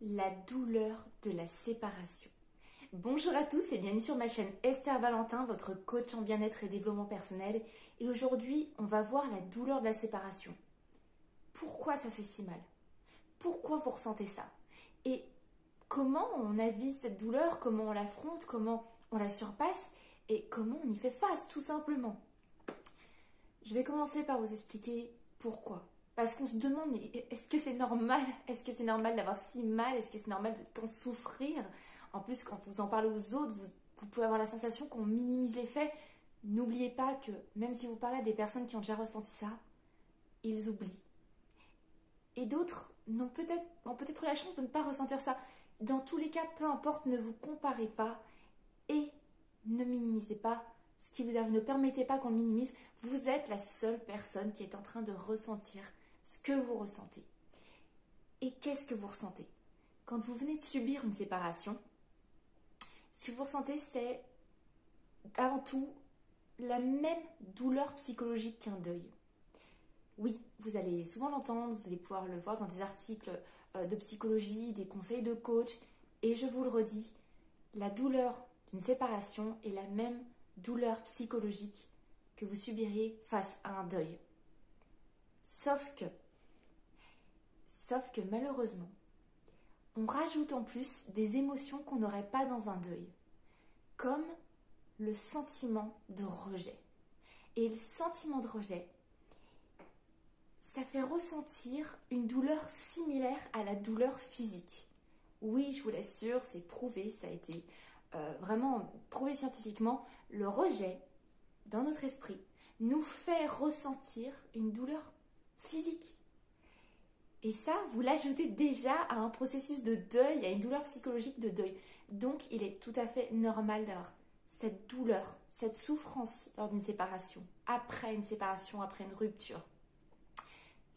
La douleur de la séparation. Bonjour à tous et bienvenue sur ma chaîne Esther Valentin, votre coach en bien-être et développement personnel. Et aujourd'hui, on va voir la douleur de la séparation. Pourquoi ça fait si mal? Pourquoi vous ressentez ça? Et comment on avise cette douleur? Comment on l'affronte? Comment on la surpasse? Et comment on y fait face, tout simplement? Je vais commencer par vous expliquer pourquoi. Parce qu'on se demande, mais est-ce que c'est normal? Est-ce que c'est normal d'avoir si mal? Est-ce que c'est normal de tant souffrir? En plus, quand vous en parlez aux autres, vous pouvez avoir la sensation qu'on minimise les faits. N'oubliez pas que même si vous parlez à des personnes qui ont déjà ressenti ça, ils oublient. Et d'autres ont peut-être la chance de ne pas ressentir ça. Dans tous les cas, peu importe, ne vous comparez pas et ne minimisez pas ce qui vous arrive. Ne permettez pas qu'on le minimise. Vous êtes la seule personne qui est en train de ressentir ce que vous ressentez. Et qu'est-ce que vous ressentez? Quand vous venez de subir une séparation, ce que vous ressentez, c'est avant tout la même douleur psychologique qu'un deuil. Oui, vous allez souvent l'entendre, vous allez pouvoir le voir dans des articles de psychologie, des conseils de coach. Et je vous le redis, la douleur d'une séparation est la même douleur psychologique que vous subiriez face à un deuil. Sauf que malheureusement, on rajoute en plus des émotions qu'on n'aurait pas dans un deuil, comme le sentiment de rejet. Et le sentiment de rejet, ça fait ressentir une douleur similaire à la douleur physique. Oui, je vous l'assure, c'est prouvé, ça a été vraiment prouvé scientifiquement. Le rejet, dans notre esprit, nous fait ressentir une douleur physique. Et ça, vous l'ajoutez déjà à un processus de deuil, à une douleur psychologique de deuil. Donc, il est tout à fait normal d'avoir cette douleur, cette souffrance lors d'une séparation, après une séparation, après une rupture.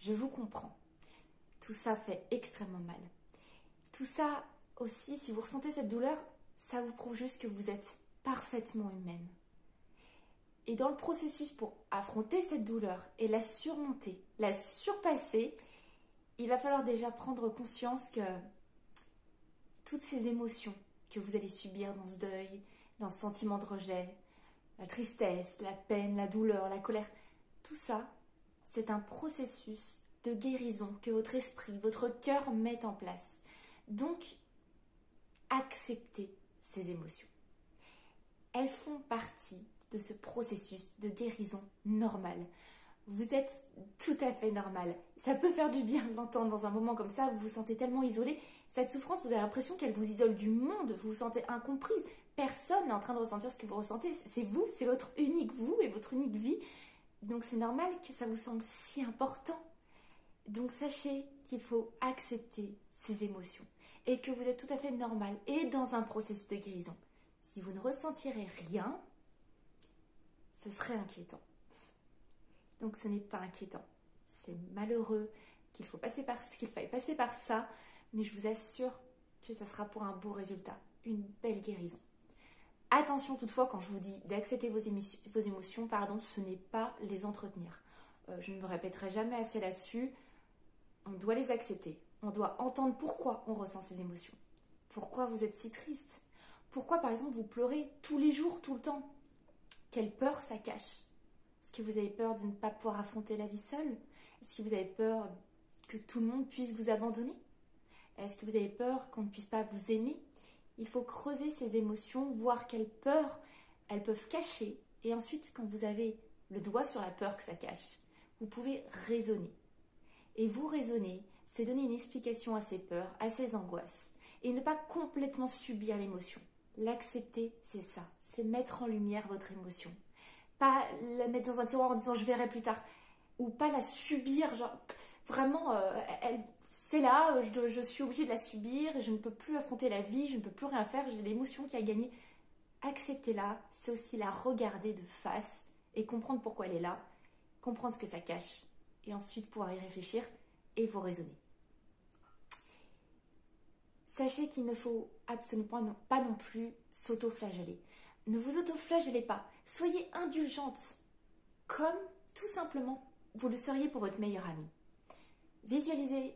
Je vous comprends. Tout ça fait extrêmement mal. Tout ça aussi, si vous ressentez cette douleur, ça vous prouve juste que vous êtes parfaitement humaine. Et dans le processus pour affronter cette douleur et la surmonter, la surpasser, il va falloir déjà prendre conscience que toutes ces émotions que vous allez subir dans ce deuil, dans ce sentiment de rejet, la tristesse, la peine, la douleur, la colère, tout ça, c'est un processus de guérison que votre esprit, votre cœur met en place. Donc, acceptez ces émotions. Elles font partie de ce processus de guérison normal. Vous êtes tout à fait normal. Ça peut faire du bien de l'entendre dans un moment comme ça, vous vous sentez tellement isolé. Cette souffrance, vous avez l'impression qu'elle vous isole du monde, vous vous sentez incomprise. Personne n'est en train de ressentir ce que vous ressentez. C'est vous, c'est votre unique vous et votre unique vie. Donc c'est normal que ça vous semble si important. Donc sachez qu'il faut accepter ces émotions et que vous êtes tout à fait normal et dans un processus de guérison. Si vous ne ressentirez rien, ce serait inquiétant. Donc ce n'est pas inquiétant. C'est malheureux qu'il faille passer par ça, mais je vous assure que ça sera pour un beau résultat, une belle guérison. Attention toutefois, quand je vous dis d'accepter vos émotions, ce n'est pas les entretenir. Je ne me répéterai jamais assez là-dessus. On doit les accepter. On doit entendre pourquoi on ressent ces émotions. Pourquoi vous êtes si triste? Pourquoi, par exemple, vous pleurez tous les jours, tout le temps? Quelle peur ça cache? Est-ce que vous avez peur de ne pas pouvoir affronter la vie seule? Est-ce que vous avez peur que tout le monde puisse vous abandonner? Est-ce que vous avez peur qu'on ne puisse pas vous aimer? Il faut creuser ces émotions, voir quelles peurs elles peuvent cacher. Et ensuite, quand vous avez le doigt sur la peur que ça cache, vous pouvez raisonner. Et vous raisonner, c'est donner une explication à ces peurs, à ces angoisses. Et ne pas complètement subir l'émotion. L'accepter, c'est ça. C'est mettre en lumière votre émotion. Pas la mettre dans un tiroir en disant je verrai plus tard. Ou pas la subir, genre vraiment, c'est là, je suis obligée de la subir, je ne peux plus affronter la vie, je ne peux plus rien faire, j'ai l'émotion qui a gagné. Acceptez-la, c'est aussi la regarder de face et comprendre pourquoi elle est là, comprendre ce que ça cache et ensuite pouvoir y réfléchir et vous raisonner. Sachez qu'il ne faut absolument pas non plus s'auto-flageller. Ne vous auto-flagellez pas. Soyez indulgente, comme tout simplement vous le seriez pour votre meilleure amie. Visualisez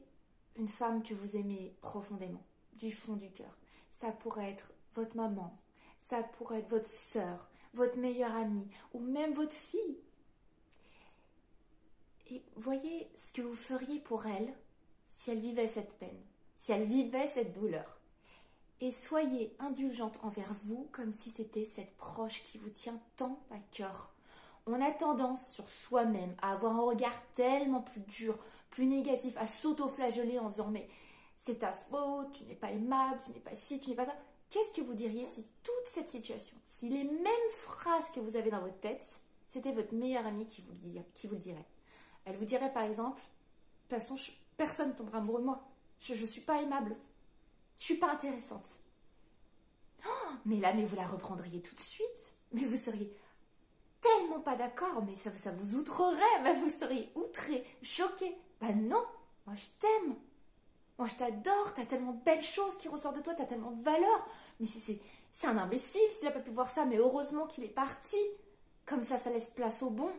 une femme que vous aimez profondément. du fond du cœur. Ça pourrait être votre maman, ça pourrait être votre sœur, votre meilleure amie ou même votre fille. Et voyez ce que vous feriez pour elle si elle vivait cette peine, si elle vivait cette douleur. Et soyez indulgente envers vous comme si c'était cette proche qui vous tient tant à cœur. On a tendance sur soi-même à avoir un regard tellement plus dur, plus négatif, à s'auto-flageller en disant mais c'est ta faute, tu n'es pas aimable, tu n'es pas ci, tu n'es pas ça. Qu'est-ce que vous diriez si toute cette situation, si les mêmes phrases que vous avez dans votre tête, c'était votre meilleure amie qui vous le dirait? Elle vous dirait par exemple, de toute façon, personne ne tombera amoureux de moi. Je ne suis pas aimable. Je ne suis pas intéressante. Oh, mais là, vous la reprendriez tout de suite. Mais vous seriez tellement pas d'accord, mais ça vous outrerait, même vous seriez outré, choqué. Bah non, moi je t'aime. Moi je t'adore, t'as tellement de belles choses qui ressortent de toi, t'as tellement de valeur. Mais c'est un imbécile s'il n'a pas pu voir ça, mais heureusement qu'il est parti. Comme ça laisse place au bon.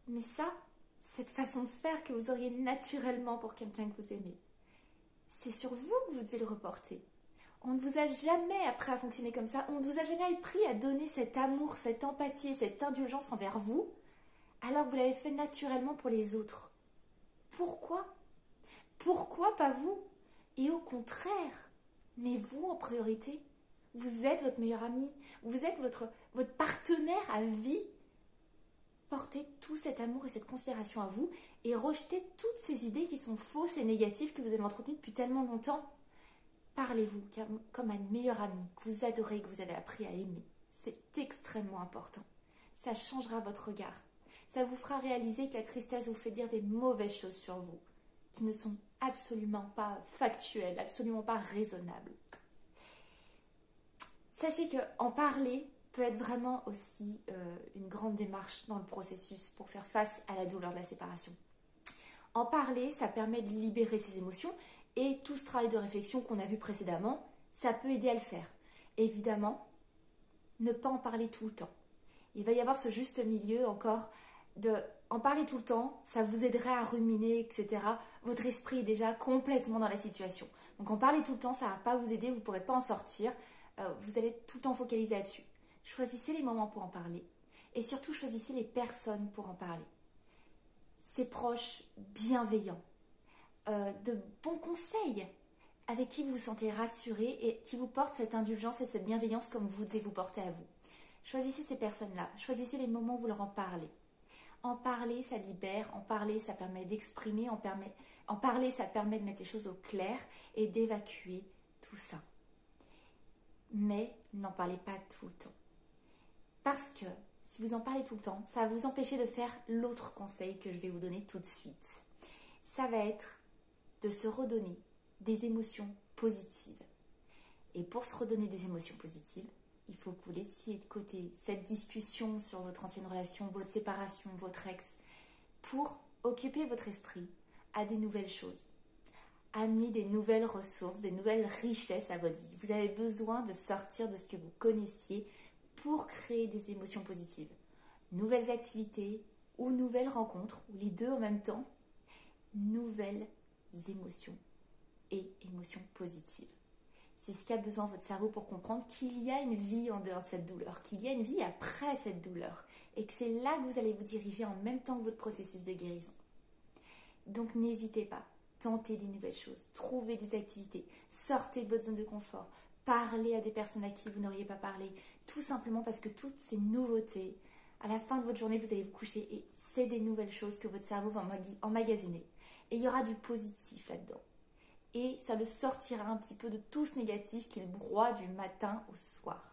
Mais ça, cette façon de faire que vous auriez naturellement pour quelqu'un que vous aimez, c'est sur vous que vous devez le reporter. On ne vous a jamais appris à fonctionner comme ça, on ne vous a jamais appris à donner cet amour, cette empathie, cette indulgence envers vous, alors que vous l'avez fait naturellement pour les autres. Pourquoi? Pourquoi pas vous? Et au contraire, mais vous en priorité. Vous êtes votre meilleur ami, vous êtes votre partenaire à vie. Portez tout cet amour et cette considération à vous et rejetez toutes ces idées qui sont fausses et négatives que vous avez entretenues depuis tellement longtemps. Parlez-vous comme à une meilleure amie que vous adorez et que vous avez appris à aimer. C'est extrêmement important. Ça changera votre regard. Ça vous fera réaliser que la tristesse vous fait dire des mauvaises choses sur vous, qui ne sont absolument pas factuelles, absolument pas raisonnables. Sachez qu'en parler peut être vraiment aussi une grande démarche dans le processus pour faire face à la douleur de la séparation. En parler, ça permet de libérer ses émotions et tout ce travail de réflexion qu'on a vu précédemment, ça peut aider à le faire. Évidemment, ne pas en parler tout le temps. Il va y avoir ce juste milieu encore de en parler tout le temps, ça vous aiderait à ruminer, etc. Votre esprit est déjà complètement dans la situation. Donc en parler tout le temps, ça ne va pas vous aider, vous ne pourrez pas en sortir. Vous allez tout le temps focaliser là-dessus. Choisissez les moments pour en parler et surtout choisissez les personnes pour en parler. Ces proches bienveillants, de bons conseils avec qui vous vous sentez rassuré et qui vous portent cette indulgence et cette bienveillance comme vous devez vous porter à vous. Choisissez ces personnes-là, choisissez les moments où vous leur en parlez. En parler, ça libère, en parler, ça permet d'exprimer, en parler, ça permet de mettre les choses au clair et d'évacuer tout ça. Mais n'en parlez pas tout le temps. Parce que si vous en parlez tout le temps, ça va vous empêcher de faire l'autre conseil que je vais vous donner tout de suite. Ça va être de se redonner des émotions positives. Et pour se redonner des émotions positives, il faut que vous laissiez de côté cette discussion sur votre ancienne relation, votre séparation, votre ex, pour occuper votre esprit à des nouvelles choses. Amener des nouvelles ressources, des nouvelles richesses à votre vie. Vous avez besoin de sortir de ce que vous connaissiez pour créer des émotions positives. Nouvelles activités ou nouvelles rencontres, ou les deux en même temps. Nouvelles émotions et émotions positives. C'est ce qu'a besoin votre cerveau pour comprendre qu'il y a une vie en dehors de cette douleur, qu'il y a une vie après cette douleur et que c'est là que vous allez vous diriger en même temps que votre processus de guérison. Donc n'hésitez pas, tentez des nouvelles choses, trouvez des activités, sortez de votre zone de confort, parlez à des personnes à qui vous n'auriez pas parlé, tout simplement parce que toutes ces nouveautés, à la fin de votre journée, vous allez vous coucher et c'est des nouvelles choses que votre cerveau va emmagasiner. Et il y aura du positif là-dedans. Et ça le sortira un petit peu de tout ce négatif qu'il broie du matin au soir.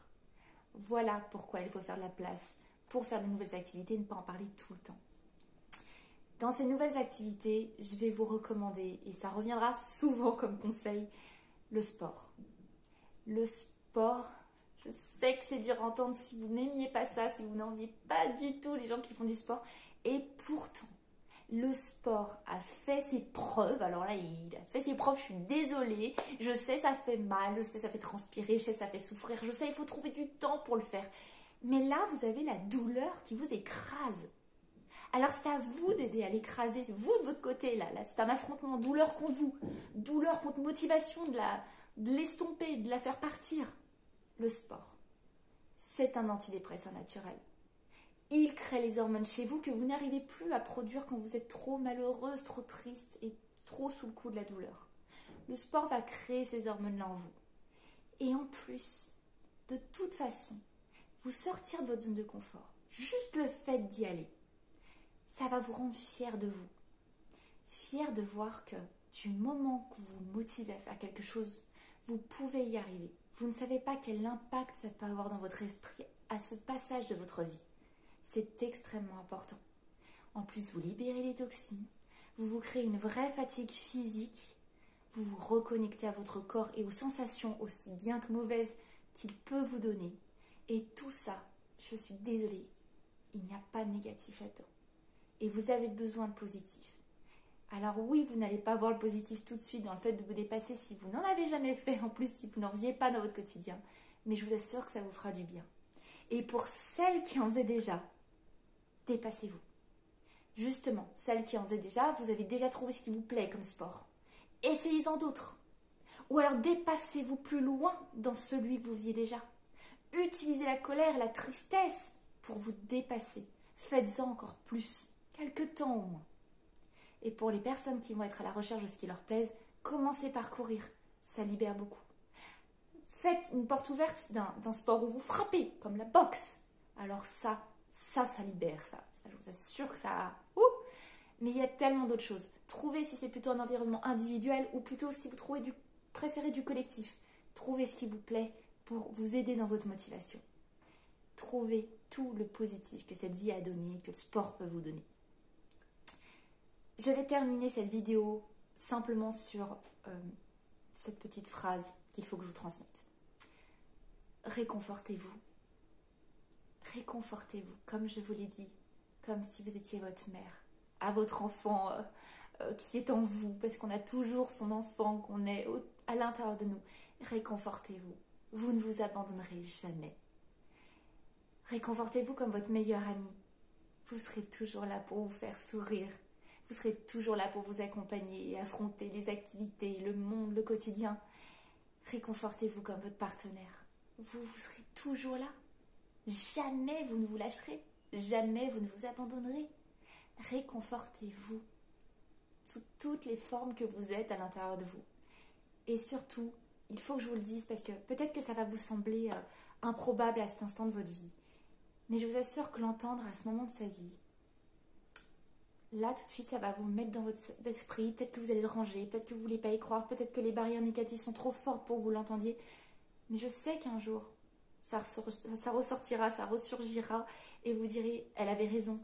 Voilà pourquoi il faut faire de la place pour faire de nouvelles activités et ne pas en parler tout le temps. Dans ces nouvelles activités, je vais vous recommander, et ça reviendra souvent comme conseil, le sport. Le sport, je sais que c'est dur à entendre si vous n'aimiez pas ça, si vous n'enviez pas du tout les gens qui font du sport. Et pourtant, le sport a fait ses preuves. Alors là, il a fait ses preuves, je suis désolée. Je sais, ça fait mal, je sais, ça fait transpirer, je sais, ça fait souffrir. Je sais, il faut trouver du temps pour le faire. Mais là, vous avez la douleur qui vous écrase. Alors c'est à vous d'aider à l'écraser, vous de votre côté, là c'est un affrontement, douleur contre vous, douleur contre motivation, de l'estomper, de la faire partir. Le sport, c'est un antidépresseur naturel. Il crée les hormones chez vous que vous n'arrivez plus à produire quand vous êtes trop malheureuse, trop triste et trop sous le coup de la douleur. Le sport va créer ces hormones-là en vous. Et en plus, de toute façon, vous sortir de votre zone de confort, juste le fait d'y aller, ça va vous rendre fier de vous. Fier de voir que du moment que vous vous motivez à faire quelque chose, vous pouvez y arriver. Vous ne savez pas quel impact ça peut avoir dans votre esprit à ce passage de votre vie. C'est extrêmement important. En plus, vous libérez les toxines, vous vous créez une vraie fatigue physique, vous vous reconnectez à votre corps et aux sensations aussi bien que mauvaises qu'il peut vous donner. Et tout ça, je suis désolée, il n'y a pas de négatif là-dedans. Et vous avez besoin de positif. Alors oui, vous n'allez pas voir le positif tout de suite dans le fait de vous dépasser si vous n'en avez jamais fait, en plus si vous n'en faisiez pas dans votre quotidien. Mais je vous assure que ça vous fera du bien. Et pour celles qui en faisaient déjà, dépassez-vous. Justement, celles qui en faisaient déjà, vous avez déjà trouvé ce qui vous plaît comme sport. Essayez-en d'autres. Ou alors dépassez-vous plus loin dans celui que vous faisiez déjà. Utilisez la colère, la tristesse pour vous dépasser. Faites-en encore plus, quelque temps au moins. Et pour les personnes qui vont être à la recherche de ce qui leur plaise, commencez par courir, ça libère beaucoup. Faites une porte ouverte d'un sport où vous frappez, comme la boxe. Alors ça libère, ça je vous assure que ça... Mais il y a tellement d'autres choses. Trouvez si c'est plutôt un environnement individuel ou plutôt si vous préférez du collectif. Trouvez ce qui vous plaît pour vous aider dans votre motivation. Trouvez tout le positif que cette vie a donné, que le sport peut vous donner. Je vais terminer cette vidéo simplement sur cette petite phrase qu'il faut que je vous transmette. Réconfortez-vous. Réconfortez-vous, comme je vous l'ai dit, comme si vous étiez votre mère, à votre enfant qui est en vous, parce qu'on a toujours son enfant qu'on est à l'intérieur de nous. Réconfortez-vous. Vous ne vous abandonnerez jamais. Réconfortez-vous comme votre meilleur ami. Vous serez toujours là pour vous faire sourire. Vous serez toujours là pour vous accompagner et affronter les activités, le monde, le quotidien. Réconfortez-vous comme votre partenaire. Vous serez toujours là. Jamais vous ne vous lâcherez. Jamais vous ne vous abandonnerez. Réconfortez-vous sous toutes les formes que vous êtes à l'intérieur de vous. Et surtout, il faut que je vous le dise parce que peut-être que ça va vous sembler improbable à cet instant de votre vie. Mais je vous assure que l'entendre à ce moment de sa vie, là tout de suite ça va vous mettre dans votre esprit. Peut-être que vous allez le ranger, peut-être que vous ne voulez pas y croire, peut-être que les barrières négatives sont trop fortes pour que vous l'entendiez. Mais je sais qu'un jour, ça ressortira, ça ressurgira et vous direz, elle avait raison.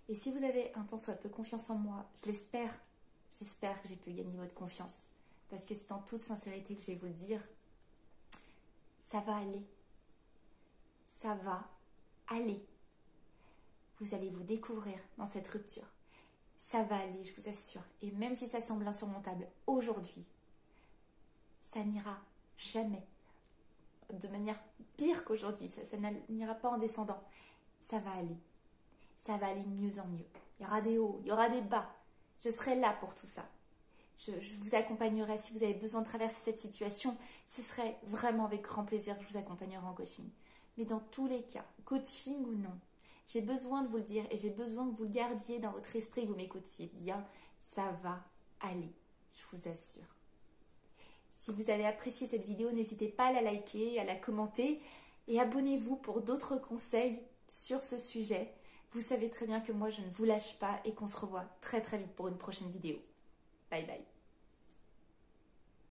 Et si vous avez un tant soit peu confiance en moi, je l'espère, j'espère que j'ai pu gagner votre confiance. Parce que c'est en toute sincérité que je vais vous le dire, ça va aller. Ça va aller. Vous allez vous découvrir dans cette rupture. Ça va aller, je vous assure. Et même si ça semble insurmontable aujourd'hui, ça n'ira jamais de manière pire qu'aujourd'hui. Ça n'ira pas en descendant. Ça va aller. Ça va aller de mieux en mieux. Il y aura des hauts, il y aura des bas. Je serai là pour tout ça. Je vous accompagnerai si vous avez besoin de traverser cette situation. Ce serait vraiment avec grand plaisir que je vous accompagnerai en coaching. Mais dans tous les cas, coaching ou non, j'ai besoin de vous le dire et j'ai besoin que vous le gardiez dans votre esprit, que vous m'écoutiez bien. Ça va aller, je vous assure. Si vous avez apprécié cette vidéo, n'hésitez pas à la liker, à la commenter et abonnez-vous pour d'autres conseils sur ce sujet. Vous savez très bien que moi, je ne vous lâche pas et qu'on se revoit très très vite pour une prochaine vidéo. Bye bye.